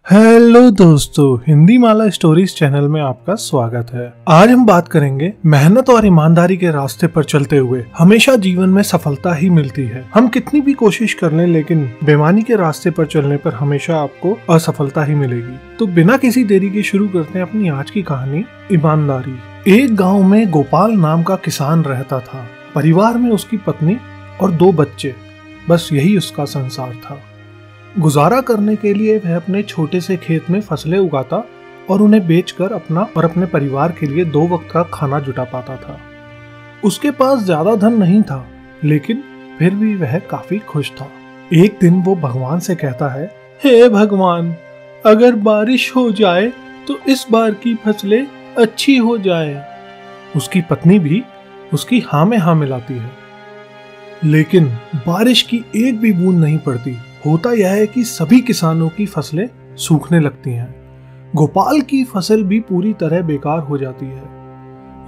Hello दोस्तों, हिंदी माला stories channel में आपका स्वागत है। आज हम बात करेंगे मेहनत और ईमानदारी के रास्ते पर चलते हुए हमेशा जीवन में सफलता ही मिलती है। हम कितनी भी कोशिश कर लें लेकिन बेईमानी के रास्ते पर चलने पर हमेशा आपको असफलता ही मिलेगी। तो बिना किसी देरी के शुरू करते हैं अपनी आज की कहानी, ईमानदारी। एक गाँव में गोपाल नाम का किसान रहता था। परिवार में उसकी पत्नी और 2 बच्चे, बस यही उसका संसार था। गुजारा करने के लिए वह अपने छोटे से खेत में फसलें उगाता और उन्हें बेचकर अपना और अपने परिवार के लिए 2 वक्त का खाना जुटा पाता था। उसके पास ज्यादा धन नहीं था, लेकिन फिर भी वह काफी खुश था। एक दिन वो भगवान से कहता है, हे भगवान, अगर बारिश हो जाए तो इस बार की फसलें अच्छी हो जाए। उसकी पत्नी भी उसकी हाँ में हाँ मिलाती है, लेकिन बारिश की एक भी बूंद नहीं पड़ती। होता यह है कि सभी किसानों की फसलें सूखने लगती हैं। गोपाल की फसल भी पूरी तरह बेकार हो जाती है।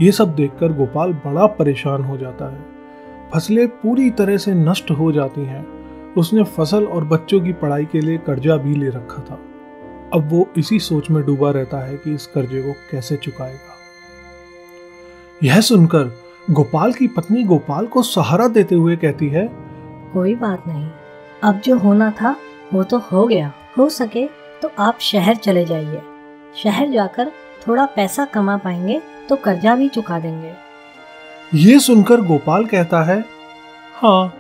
ये सब देखकर गोपाल बड़ा परेशान हो जाता है। फसलें पूरी तरह से नष्ट हो जाती हैं। उसने फसल और बच्चों की पढ़ाई के लिए कर्जा भी ले रखा था। अब वो इसी सोच में डूबा रहता है कि इस कर्जे को कैसे चुकाएगा। यह सुनकर गोपाल की पत्नी गोपाल को सहारा देते हुए कहती है, कोई बात नहीं, अब जो होना था वो तो हो गया। हो सके तो आप शहर चले जाइए। शहर जाकर थोड़ा पैसा कमा पाएंगे तो कर्जा भी चुका देंगे। ये सुनकर गोपाल कहता है, हाँ,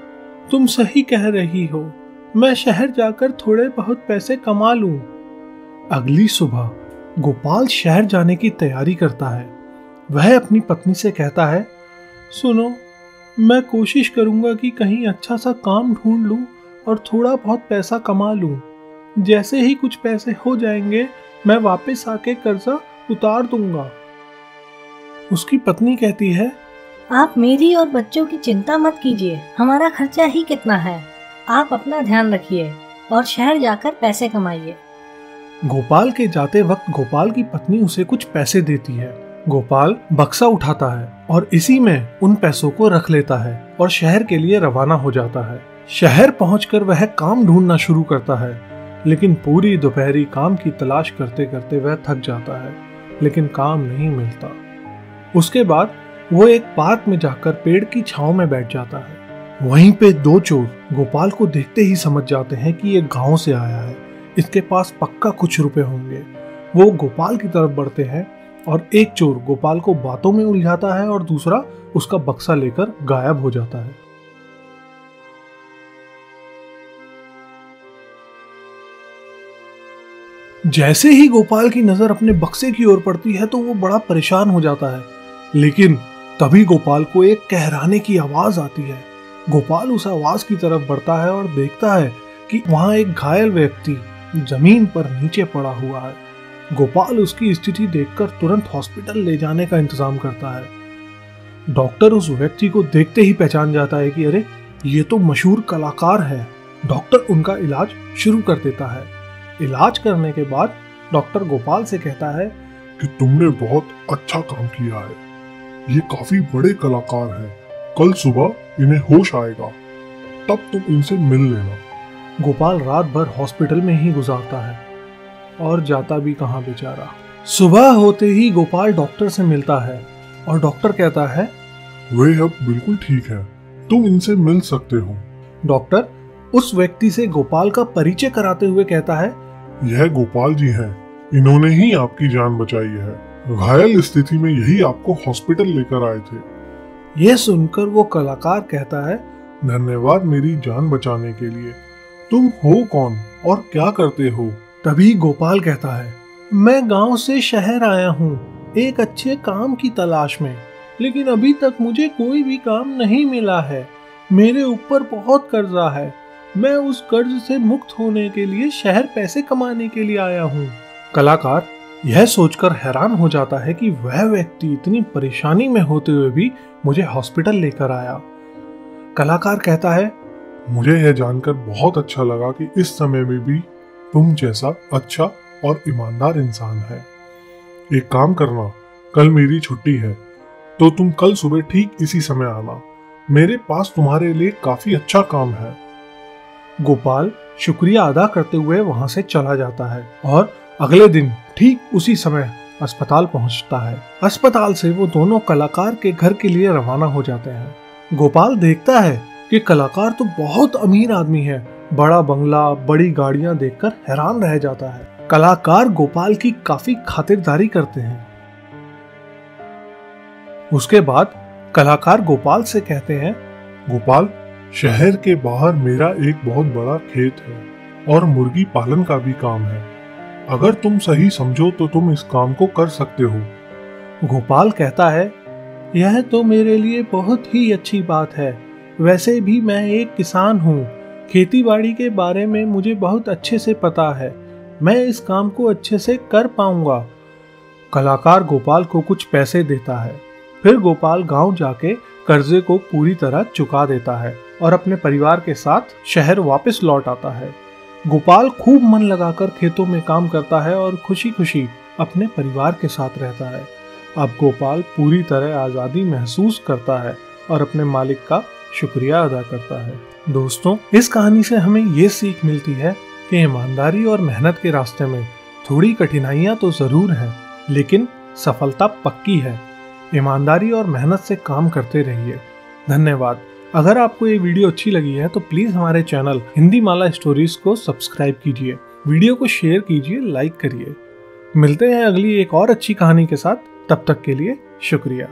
तुम सही कह रही हो, मैं शहर जाकर थोड़े बहुत पैसे कमा लूं। अगली सुबह गोपाल शहर जाने की तैयारी करता है। वह अपनी पत्नी से कहता है, सुनो, मैं कोशिश करूंगा कि कहीं अच्छा सा काम ढूंढ लूं और थोड़ा बहुत पैसा कमा लूं। जैसे ही कुछ पैसे हो जाएंगे मैं वापस आके कर्जा उतार दूंगा। उसकी पत्नी कहती है, आप मेरी और बच्चों की चिंता मत कीजिए, हमारा खर्चा ही कितना है। आप अपना ध्यान रखिए और शहर जाकर पैसे कमाइए। गोपाल के जाते वक्त गोपाल की पत्नी उसे कुछ पैसे देती है। गोपाल बक्सा उठाता है और इसी में उन पैसों को रख लेता है और शहर के लिए रवाना हो जाता है। शहर पहुंचकर वह काम ढूंढना शुरू करता है, लेकिन पूरी दोपहरी काम की तलाश करते करते वह थक जाता है, लेकिन काम नहीं मिलता। उसके बाद वो एक पार्क में जाकर पेड़ की छांव में बैठ जाता है। वहीं पे 2 चोर गोपाल को देखते ही समझ जाते हैं कि ये गांव से आया है, इसके पास पक्का कुछ रुपए होंगे। वो गोपाल की तरफ बढ़ते हैं और एक चोर गोपाल को बातों में उलझाता है और दूसरा उसका बक्सा लेकर गायब हो जाता है। जैसे ही गोपाल की नजर अपने बक्से की ओर पड़ती है तो वो बड़ा परेशान हो जाता है, लेकिन तभी गोपाल को एक कहराने की आवाज आती है। गोपाल उस आवाज की तरफ बढ़ता है और देखता है कि वहां एक घायल व्यक्ति जमीन पर नीचे पड़ा हुआ है। गोपाल उसकी स्थिति देखकर तुरंत हॉस्पिटल ले जाने का इंतजाम करता है। डॉक्टर उस व्यक्ति को देखते ही पहचान जाता है कि अरे, ये तो मशहूर कलाकार है। डॉक्टर उनका इलाज शुरू कर देता है। इलाज करने के बाद डॉक्टर गोपाल से कहता है कि तुमने बहुत अच्छा काम किया है। ये काफी बड़े कलाकार हैं। कल सुबह इन्हें होश आएगा, तब तुम इनसे मिल लेना। गोपाल रात भर हॉस्पिटल में ही गुजारता है और जाता भी कहाँ बेचारा। सुबह होते ही गोपाल डॉक्टर से मिलता है और डॉक्टर कहता है, वे अब बिल्कुल ठीक है, तुम इनसे मिल सकते हो। डॉक्टर उस व्यक्ति से गोपाल का परिचय कराते हुए कहता है, यह गोपाल जी हैं, इन्होंने ही आपकी जान बचाई है। घायल स्थिति में यही आपको हॉस्पिटल लेकर आए थे। यह सुनकर वो कलाकार कहता है, धन्यवाद मेरी जान बचाने के लिए। तुम हो कौन और क्या करते हो? तभी गोपाल कहता है, मैं गांव से शहर आया हूँ एक अच्छे काम की तलाश में, लेकिन अभी तक मुझे कोई भी काम नहीं मिला है। मेरे ऊपर बहुत कर्जा है। मैं उस कर्ज से मुक्त होने के लिए शहर पैसे कमाने के लिए आया हूँ। कलाकार यह सोचकर हैरान हो जाता है कि वह व्यक्ति इतनी परेशानी में होते हुए भी मुझे हॉस्पिटल लेकर आया। कलाकार कहता है, मुझे यह जानकर बहुत अच्छा लगा कि इस समय में भी तुम जैसा अच्छा और ईमानदार इंसान है। एक काम करना, कल मेरी छुट्टी है, तो तुम कल सुबह ठीक इसी समय आना। मेरे पास तुम्हारे लिए काफी अच्छा काम है। गोपाल शुक्रिया अदा करते हुए वहां से चला जाता है और अगले दिन ठीक उसी समय अस्पताल पहुंचता है। अस्पताल से वो दोनों कलाकार के घर के लिए रवाना हो जाते हैं। गोपाल देखता है कि कलाकार तो बहुत अमीर आदमी है। बड़ा बंगला, बड़ी गाड़ियां देखकर हैरान रह जाता है। कलाकार गोपाल की काफी खातिरदारी करते हैं। उसके बाद कलाकार गोपाल से कहते हैं, गोपाल, शहर के बाहर मेरा एक बहुत बड़ा खेत है और मुर्गी पालन का भी काम है। अगर तुम सही समझो तो तुम इस काम को कर सकते हो। गोपाल कहता है, यह तो मेरे लिए बहुत ही अच्छी बात है। वैसे भी मैं एक किसान हूँ। खेती बाड़ी के बारे में मुझे बहुत अच्छे से पता है। मैं इस काम को अच्छे से कर पाऊंगा। कलाकार गोपाल को कुछ पैसे देता है। फिर गोपाल गांव जाके कर्जे को पूरी तरह चुका देता है और अपने परिवार के साथ शहर वापस लौट आता है। गोपाल खूब मन लगाकर खेतों में काम करता है और खुशी खुशी अपने परिवार के साथ रहता है। अब गोपाल पूरी तरह आज़ादी महसूस करता है और अपने मालिक का शुक्रिया अदा करता है। दोस्तों, इस कहानी से हमें ये सीख मिलती है कि ईमानदारी और मेहनत के रास्ते में थोड़ी कठिनाइयां तो जरूर हैं, लेकिन सफलता पक्की है। ईमानदारी और मेहनत से काम करते रहिए। धन्यवाद। अगर आपको ये वीडियो अच्छी लगी है तो प्लीज हमारे चैनल हिंदी माला स्टोरीज को सब्सक्राइब कीजिए, वीडियो को शेयर कीजिए, लाइक करिए। मिलते हैं अगली एक और अच्छी कहानी के साथ। तब तक के लिए शुक्रिया।